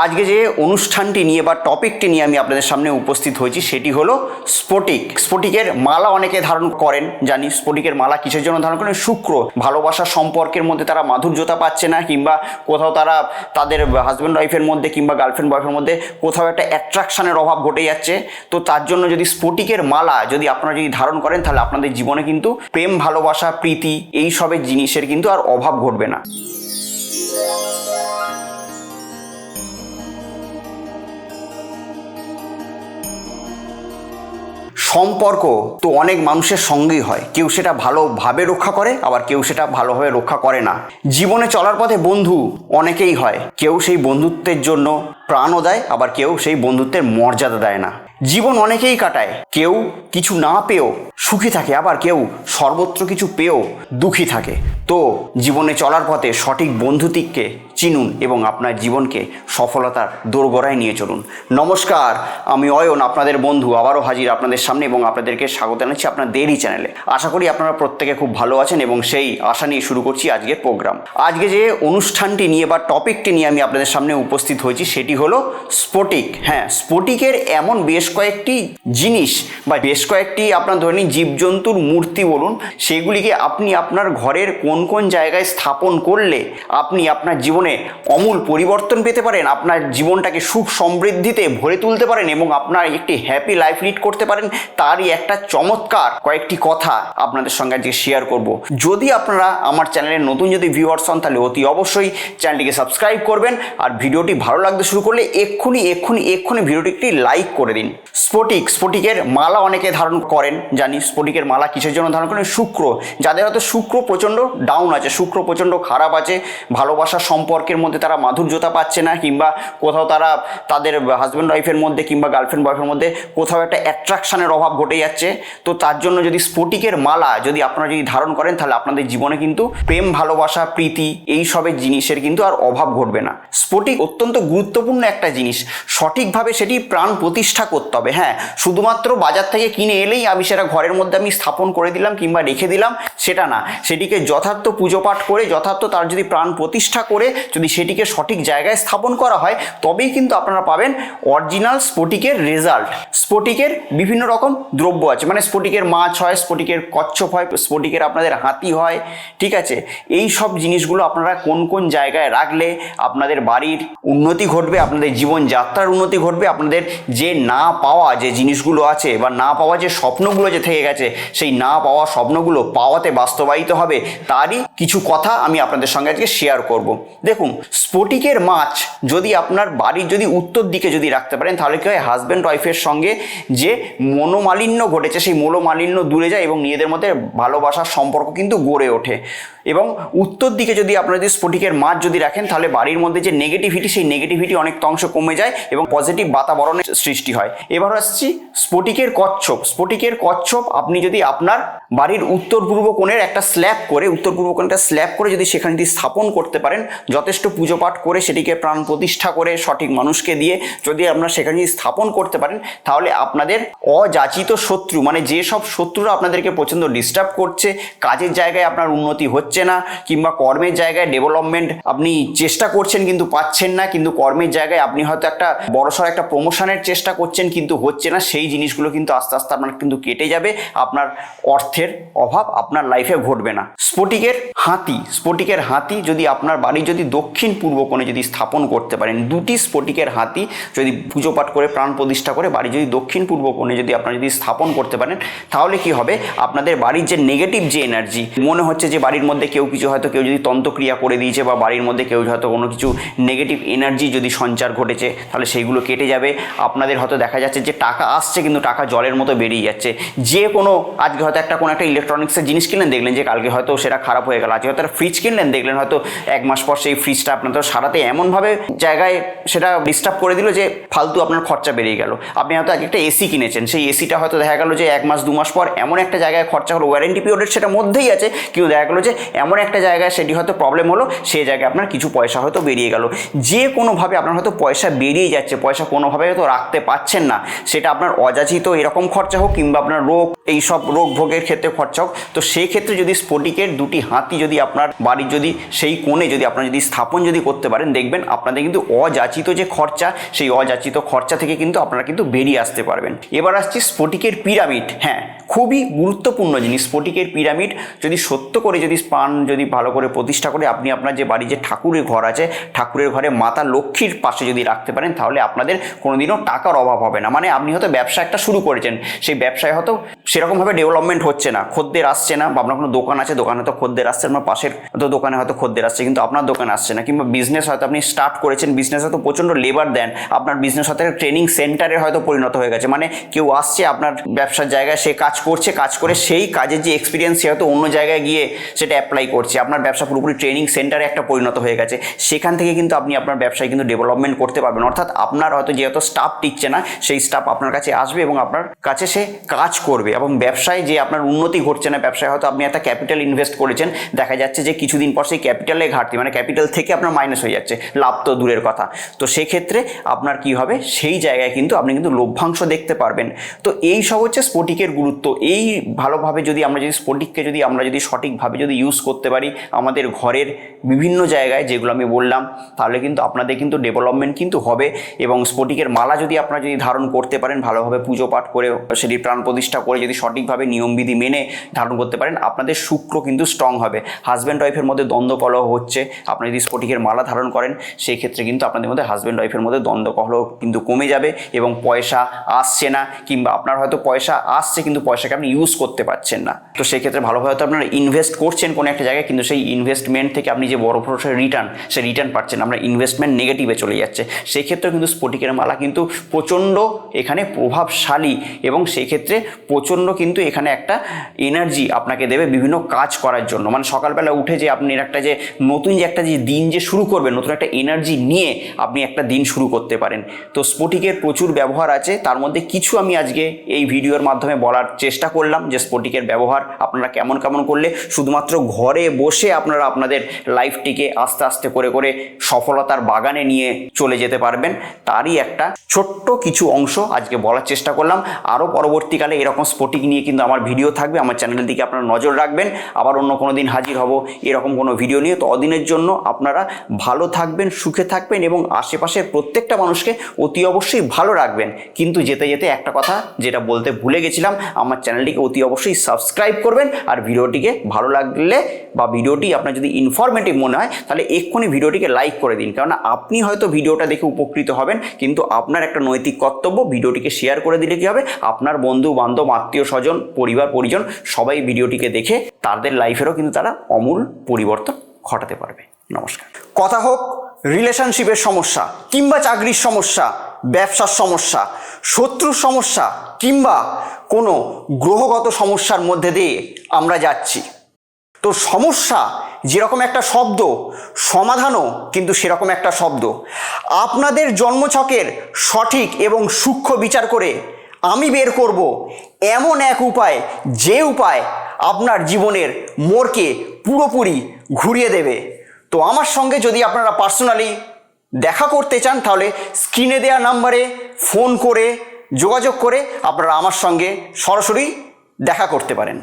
আজকে যে অনুষ্ঠানটি নিয়ে বা টপিকটি নিয়ে আমি আপনাদের সামনে উপস্থিত হয়েছি সেটি হলো স্ফটিক। স্ফটিকের মালা অনেকে ধারণ করেন, জানি। স্ফটিকের মালা কিসের জন্য ধারণ করেন? শুক্র, ভালোবাসার সম্পর্কের মধ্যে তারা মাধুর্যতা পাচ্ছে না, কিংবা কোথাও তারা তাদের হাজব্যান্ড ওয়াইফের মধ্যে কিংবা গার্লফ্রেন্ড বয়ফ্রেন্ডের মধ্যে কোথাও একটা অ্যাট্রাকশনের অভাব ঘটে যাচ্ছে। তো তার জন্য যদি স্ফটিকের মালা যদি আপনারা যদি ধারণ করেন, তাহলে আপনাদের জীবনে কিন্তু প্রেম, ভালোবাসা, প্রীতি এই সবের জিনিসের কিন্তু আর অভাব ঘটবে না। সম্পর্ক তো অনেক মানুষের সঙ্গেই হয়, কেউ সেটা ভালোভাবে রক্ষা করে, আবার কেউ সেটা ভালোভাবে রক্ষা করে না। জীবনে চলার পথে বন্ধু অনেকেই হয়, কেউ সেই বন্ধুত্বের জন্য প্রাণও দেয়, আবার কেউ সেই বন্ধুত্বের মর্যাদা দেয় না। জীবন অনেকেই কাটায়, কেউ কিছু না পেয়েও সুখী থাকে, আবার কেউ সর্বত্র কিছু পেয়েও দুঃখী থাকে। তো জীবনে চলার পথে সঠিক বন্ধুটিকে চিনুন এবং আপনার জীবনকে সফলতার দোরগোড়ায় নিয়ে চলুন। নমস্কার, আমি অয়ন, আপনাদের বন্ধু, আবারও হাজির আপনাদের সামনে এবং আপনাদেরকে স্বাগত জানাচ্ছি আপনাদেরই চ্যানেলে। আশা করি আপনারা প্রত্যেকে খুব ভালো আছেন এবং সেই আশা নিয়ে শুরু করছি আজকের প্রোগ্রাম। আজকে যে অনুষ্ঠানটি নিয়ে বা টপিকটি নিয়ে আমি আপনাদের সামনে উপস্থিত হয়েছি সেটি হলো স্ফটিক। হ্যাঁ, স্ফটিকের এমন বেশ কয়েকটি জিনিস বা বেশ কয়েকটি আপনার ধরে নিন জীবজন্তুর মূর্তি বলুন, সেগুলিকে আপনি আপনার ঘরের কোন কোন জায়গায় স্থাপন করলে আপনি আপনার জীবনে আমূল পরিবর্তন পেতে পারেন, আপনার জীবনটাকে সুখ সমৃদ্ধিতে ভরে তুলতে পারেন এবং আপনার একটি হ্যাপি লাইফ লিড করতে পারেন, তারই একটা চমৎকার কয়েকটি কথা আপনাদের সঙ্গে আজকে শেয়ার করব। যদি আপনারা আমার চ্যানেলের নতুন যদি ভিউয়ার্স হন, তাহলে অতি অবশ্যই চ্যানেলটিকে সাবস্ক্রাইব করবেন, আর ভিডিওটি ভালো লাগতে শুরু করলে এক্ষুনি ভিডিওটি একটি লাইক করে দিন। স্ফটিকের মালা অনেকে ধারণ করেন, জানি। স্ফটিকের মালা কিসের জন্য ধারণ করেন? শুক্র, যাদের হয়তো শুক্র প্রচণ্ড ডাউন আছে, শুক্র প্রচণ্ড খারাপ আছে, ভালোবাসার সম্পর্কের মধ্যে তারা মাধুর্যতা পাচ্ছে না, কিংবা কোথাও তারা তাদের হাজব্যান্ড ওয়াইফের মধ্যে কিংবা গার্লফ্রেন্ড বয়ফ্রেন্ডের মধ্যে কোথাও একটা অ্যাট্রাকশনের অভাব ঘটে যাচ্ছে। তো তার জন্য যদি স্ফটিকের মালা যদি আপনারা যদি ধারণ করেন, তাহলে আপনাদের জীবনে কিন্তু প্রেম, ভালোবাসা, প্রীতি এই সবের জিনিসের কিন্তু আর অভাব ঘটবে না। স্ফটিক অত্যন্ত গুরুত্বপূর্ণ একটা জিনিস, সঠিকভাবে সেটি প্রাণ প্রতিষ্ঠা করতে হবে। হ্যাঁ, শুধুমাত্র বাজার থেকে কিনে এলেই আমি সেটা ঘরের মধ্যে আমি স্থাপন করে দিলাম কিংবা রেখে দিলাম, সেটা না। সেটিকে যথার্থ পুজো পাঠ করে, যথার্থ তার যদি প্রাণ প্রতিষ্ঠা করে যদি সেটিকে সঠিক জায়গায় স্থাপন করা হয়, তবেই কিন্তু আপনারা পাবেন অরিজিনাল স্ফটিকের রেজাল্ট। স্ফটিকের বিভিন্ন রকম দ্রব্য আছে, মানে স্ফটিকের মাছ হয়, স্ফটিকের কচ্ছপ হয়, স্ফটিকের আপনাদের হাতি হয়, ঠিক আছে। এই সব জিনিসগুলো আপনারা কোন কোন জায়গায় রাখলে আপনাদের বাড়ির উন্নতি ঘটবে, আপনাদের জীবনযাত্রার উন্নতি ঘটবে, আপনাদের যে না পাওয়া যে জিনিসগুলো আছে বা না পাওয়া যে স্বপ্নগুলো যে থেকে গেছে, সেই না পাওয়া স্বপ্নগুলো পাওয়াতে বাস্তবায়িত হবে, তারই কিছু কথা আমি আপনাদের সঙ্গে আজকে শেয়ার করব। দেখুন, স্ফটিকের মাছ যদি আপনার বাড়ির যদি উত্তর দিকে যদি রাখতে পারেন, তাহলে কি হয়, হাজব্যান্ড ওয়াইফের সঙ্গে যে মনোমালিন্য ঘটেছে সেই মনোমালিন্য দূরে যায় এবং নিজেদের মধ্যে ভালোবাসার সম্পর্ক কিন্তু গড়ে ওঠে। এবং উত্তর দিকে যদি আপনারা যদি স্ফটিকের মাছ যদি রাখেন, তাহলে বাড়ির মধ্যে যে নেগেটিভিটি, সেই নেগেটিভিটি অনেকটা অংশ কমে যায় এবং পজিটিভ বাতাবরণের সৃষ্টি হয়। এবার আসছি স্ফটিকের কচ্ছপ। স্ফটিকের কচ্ছপ আপনি যদি আপনার বাড়ির উত্তর পূর্ব কোণের একটা স্ল্যাব করে যদি সেখানে স্থাপন করতে পারেন, যথেষ্ট পুজো পাঠ করে সেটিকে প্রাণ প্রতিষ্ঠা করে সঠিক মানুষকে দিয়ে যদি আপনারা সেখানে স্থাপন করতে পারেন, তাহলে আপনাদের অযাচিত শত্রু, মানে যেসব শত্রুরা আপনাদেরকে প্রচণ্ড ডিস্টার্ব করছে, কাজের জায়গায় আপনার উন্নতি হচ্ছে না, কিংবা কর্মের জায়গায় ডেভেলপমেন্ট আপনি চেষ্টা করছেন কিন্তু পাচ্ছেন না, কিন্তু কর্মের জায়গায় আপনি হয়তো একটা বড়সড় একটা প্রমোশনের চেষ্টা করছেন কিন্তু হচ্ছে না, সেই জিনিসগুলো কিন্তু আস্তে আস্তে আপনার কিন্তু কেটে যাবে, আপনার অর্থের অভাব আপনার লাইফে ঘটবে না। স্ফটিকের হাতি যদি আপনার বাড়ি যদি দক্ষিণ পূর্ব কোণে যদি স্থাপন করতে পারেন, দুটি স্ফটিকের হাতি যদি পুজো পাঠ করে প্রাণ প্রতিষ্ঠা করে বাড়ি যদি দক্ষিণ পূর্ব কোণে যদি আপনারা যদি স্থাপন করতে পারেন, তাহলে কি হবে, আপনাদের বাড়ির যে নেগেটিভ যে এনার্জি, মনে হচ্ছে যে বাড়ির মধ্যে কেউ যদি তন্ত্রক্রিয়া করে দিয়েছে বা বাড়ির মধ্যে কেউ হয়তো কোনো কিছু নেগেটিভ এনার্জি যদি সঞ্চার ঘটেছে, তাহলে সেইগুলো কেটে যাবে। আপনাদের হয়তো দেখা যাচ্ছে যে টাকা আসছে কিন্তু টাকা জলের মতো বেরিয়ে যাচ্ছে। যে কোনো আজকে হয়তো কোনো একটা ইলেকট্রনিক্সের জিনিস কিনলেন, দেখলেন যে কালকে হয়তো সেটা খারাপ হয়ে গেল। আজকে হয়তো একটা ফ্রিজ কিনলেন, দেখলেন হয়তো এক মাস পর সেই ফ্রিজটা আপনাদের সারাতে এমনভাবে জায়গায় সেটা ডিস্টার্ব করে দিল যে ফালতু আপনার খরচা বেরিয়ে গেল। আপনি হয়তো একটা এসি কিনেছেন, সেই এসিটা হয়তো দেখা গেল যে এক মাস দু মাস পর এমন একটা জায়গায় খরচা হলো, ওয়ারেন্টি পিরিয়ডের সেটা মধ্যেই আছে, কিন্তু দেখা গেলো যে এমন একটা জায়গায় সেটি হয়তো প্রবলেম হলো, সেই জায়গায় আপনার কিছু পয়সা হয়তো বেরিয়ে গেল। যে কোনোভাবে আপনার হয়তো পয়সা বেরিয়ে যাচ্ছে, পয়সা কোনোভাবে হয়তো রাখতে পারছেন না, সেটা আপনার অযাচিত এরকম খরচা হোক কিংবা আপনার রোগ, এইসব রোগ ভোগের ক্ষেত্রে খরচা হোক, তো সেই ক্ষেত্রে যদি স্ফটিকের দুটি হাতি যদি আপনার বাড়ির যদি সেই কোণে যদি আপনারা যদি স্থাপন যদি করতে পারেন, দেখবেন আপনাদের কিন্তু অযাচিত যে খরচা, সেই অযাচিত খরচা থেকে কিন্তু আপনারা কিন্তু বেরিয়ে আসতে পারবেন। এবার আসছি স্ফটিকের পিরামিড। হ্যাঁ, খুবই গুরুত্বপূর্ণ জিনিস স্ফটিকের পিরামিড। যদি সত্য করে যদি স্পান যদি ভালো করে প্রতিষ্ঠা করে আপনি আপনার যে বাড়ি যে ঠাকুরের ঘর আছে, ঠাকুরের ঘরে মাতা লক্ষ্মীর পাশে যদি রাখতে পারেন, তাহলে আপনাদের কোনোদিনও টাকার অভাব হবে না। মানে আপনি হয়তো ব্যবসা একটা শুরু করেছেন, সেই ব্যবসায় হয়তো সেরকমভাবে ডেভেলপমেন্ট হচ্ছে না, খদ্দের আসছে না, বা আপনার কোনো দোকান আছে, দোকানে তো খদ্দের আসছে, আপনার পাশের তো দোকানে হয়তো খদ্দের আসছে কিন্তু আপনার দোকানে আসছে না, কিংবা বিজনেস হয়তো আপনি স্টার্ট করেছেন, বিজনেসে তো প্রচণ্ড লেবার দেন, আপনার বিজনেস হয়তো ট্রেনিং সেন্টারে হয়তো পরিণত হয়ে গেছে। মানে কেউ আসছে আপনার ব্যবসার জায়গায়, সে কাজ করছে, কাজ করে সেই কাজের যে এক্সপিরিয়েন্স সে হয়তো অন্য জায়গায় গিয়ে সেটা অ্যাপ্লাই করছে, আপনার ব্যবসা পুরোপুরি ট্রেনিং সেন্টারে একটা পরিণত হয়ে গেছে। সেখান থেকে কিন্তু আপনি আপনার ব্যবসায় কিন্তু ডেভেলপমেন্ট করতে পারবেন। অর্থাৎ আপনার হয়তো যেহেতু স্টাফ টিকছে না, সেই স্টাফ আপনার কাছে আসবে এবং আপনার কাছে সে কাজ করবে। এবং ব্যবসায় যে আপনার উন্নতি ঘটছে না, ব্যবসায় হয়তো আপনি একটা ক্যাপিটাল ইনভেস্ট করেছেন, দেখা যাচ্ছে যে কিছুদিন পর সেই ক্যাপিটালে ঘাটতি, মানে ক্যাপিটাল থেকে আপনার মাইনাস হয়ে যাচ্ছে, লাভ তো দূরের কথা। তো সেক্ষেত্রে আপনার কি হবে, সেই জায়গায় কিন্তু আপনি কিন্তু লভ্যাংশ দেখতে পারবেন। তো এই সব হচ্ছে স্ফটিকের গুরুত্ব। এই ভালোভাবে যদি আমরা যদি স্ফটিককে যদি আমরা যদি সঠিকভাবে যদি ইউজ করতে পারি আমাদের ঘরের বিভিন্ন জায়গায়, যেগুলো আমি বললাম, তাহলে কিন্তু আপনাদের কিন্তু ডেভেলপমেন্ট কিন্তু হবে। এবং স্ফটিকের মালা যদি আপনারা যদি ধারণ করতে পারেন, ভালোভাবে পুজো পাঠ করে সেটি প্রাণ প্রতিষ্ঠা করে যদি সঠিকভাবে নিয়মবিধি মেনে ধারণ করতে পারেন, আপনাদের শুক্র কিন্তু স্ট্রং হবে। হাজব্যান্ড ওয়াইফের মধ্যে দ্বন্দ্ব কলহ হচ্ছে, আপনারা যদি স্ফটিকের মালা ধারণ করেন, সেই ক্ষেত্রে কিন্তু আপনাদের মধ্যে হাজব্যান্ড ওয়াইফের মধ্যে দ্বন্দ্ব কলহ কিন্তু কমে যাবে এবং পয়সা আসছে না, কিংবা আপনার হয়তো পয়সা আসছে কিন্তু পয়সাকে আপনি ইউজ করতে পারছেন না। তো সেই ক্ষেত্রে ভালোভাবে হয়তো আপনারা ইনভেস্ট করছেন কোনো একটা জায়গায়, কিন্তু সেই ইনভেস্টমেন্ট থেকে আপনি যে বড় রিটার্ন, সেই রিটার্ন পাচ্ছেন, আমরা ইনভেস্টমেন্ট নেগেটিভে চলে যাচ্ছে। সেই ক্ষেত্রে কিন্তু স্ফটিকের মালা কিন্তু প্রচণ্ড এখানে প্রভাবশালী, এবং সেই ক্ষেত্রে প্রচণ্ড কিন্তু এখানে একটা এনার্জি আপনাকে দেবে বিভিন্ন কাজ করার জন্য। মানে সকালবেলা উঠে যে আপনি একটা যে নতুন যে একটা যে দিন যে শুরু করবেন, নতুন একটা এনার্জি নিয়ে আপনি একটা দিন শুরু করতে পারেন। তো স্ফটিকের প্রচুর ব্যবহার আছে, তার মধ্যে কিছু আমি আজকে এই ভিডিওর মাধ্যমে বলার চেষ্টা করলাম যে স্ফটিকের ব্যবহার আপনারা কেমন কেমন করলে শুধুমাত্র ঘরে বসে আপনারা আপনাদের লাইফটিকে আস্তে আস্তে করে করে সফলতার বাগানে নিয়ে চলে যেতে পারবেন, তারই একটা ছোট্ট কিছু অংশ আজকে বলার চেষ্টা করলাম। আরও পরবর্তীকালে এরকম স্ফটিক নিয়ে কিন্তু আমার ভিডিও থাকবে, আমার চ্যানেলের দিকে আপনারা নজর রাখবেন। আবার অন্য কোনো দিন হাজির হব এরকম কোনো ভিডিও নিয়ে। তো অদিনের জন্য আপনারা ভালো থাকবেন, সুখে থাকবেন এবং আশেপাশের প্রত্যেকটা মানুষকে অতি অবশ্যই ভালো রাখবেন। কিন্তু যেতে যেতে একটা কথা যেটা বলতে ভুলে গেছিলাম, আমার চ্যানেলটিকে অতি অবশ্যই সাবস্ক্রাইব করবেন। আর ভিডিওটিকে ভালো লাগলে বা ভিডিওটি আপনার যদি ইনফরমেটিভ মনে হয়, তাহলে এক্ষুনি ভিডিওটিকে লাইক করে দিন। কারণ আপনি হয়তো ভিডিওটা দেখে উপকৃত হবেন, কিন্তু আপনার একটা নৈতিক কর্তব্য ভিডিওটিকে শেয়ার করে দিলে কী হবে, আপনার বন্ধু বান্ধব, আত্মীয় স্বজন, পরিবার পরিজন সবাই ভিডিওটিকে দেখে তাদের লাইফেরও কিন্তু তারা অমূল পরিবর্তন ঘটাতে পারবে। নমস্কার। কথা হোক রিলেশনশিপের সমস্যা, কিংবা চাকরির সমস্যা, ব্যবসার সমস্যা, শত্রুর সমস্যা, কিংবা কোনো গ্রহগত সমস্যার মধ্যে দিয়ে আমরা যাচ্ছি। তো সমস্যা যেরকম একটা শব্দ, সমাধানও কিন্তু সেরকম একটা শব্দ। আপনাদের জন্মছকের সঠিক এবং সূক্ষ্ম বিচার করে আমি বের করব এমন এক উপায়, যে উপায় আপনার জীবনের মোড়কে পুরোপুরি ঘুরিয়ে দেবে। তো আমার সঙ্গে যদি আপনারা পার্সোনালি দেখা করতে চান, তাহলে স্ক্রিনে দেওয়া নাম্বারে ফোন করে যোগাযোগ করে আপনারা আমার সঙ্গে সরাসরি দেখা করতে পারেন।